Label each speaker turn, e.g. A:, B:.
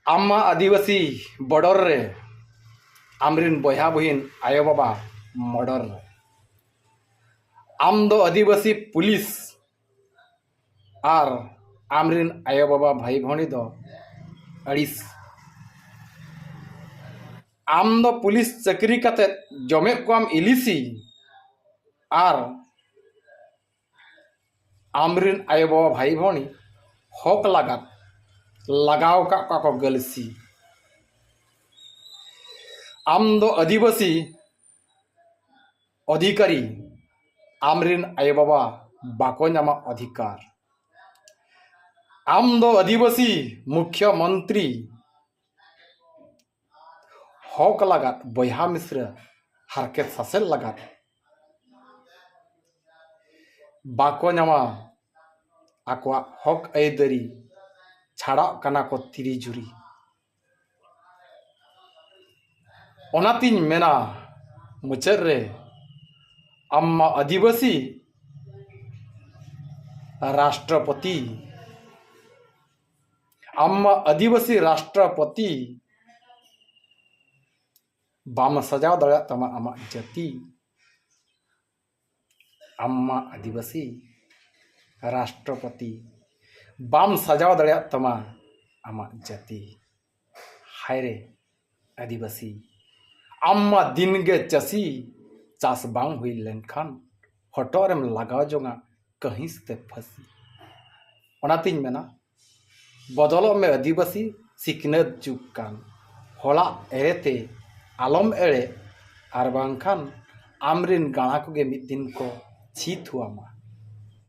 A: आमा आदिवासी बॉर्डर रे आमरिन बया बहिन आयो बाबा मर्डर रे आम दो आदिवासी पुलिस आर आमरिन आयो बाबा भाई भौणी दो अड़िस आम दो पुलिस चाकरी काते जमे को आम इलिसी आर आमरिन आयो बाबा भाई भौणी हक लगात लगाव का को गलसी आम दो आदिवासी अधिकारी आमरिन आयो बाबा बाको नामा अधिकार आम दो आदिवासी मुख्यमंत्री हक लगात बया मिश्र हारकेत सासेल लगात बाको नामा आकवा हक आयदारी छाड़ा कना को तिरी जुरी ओनातिन मेना मुचाद रे आम्मा आदिवासी राष्ट्रपति आम्मा आदिवासी राष्ट्रपति बाम सजाव दड़ा तमा आमा जाति आम्मा आदिवासी राष्ट्रपति बाम सजाव दड़ा तमा आमा जाति हाय रे आदिवासी आम्मा दिन गे चासी चास बांग हुई लेनखान हटोरेम लगाव जोंगा कहीं से फंसी ओनातिन मेना बदलो में आदिवासी सिकनत जुग कान होला एरेते आलम एड़े आर बांखान आमरिन गाणा को गे मिद दिन को छीत हुआ मा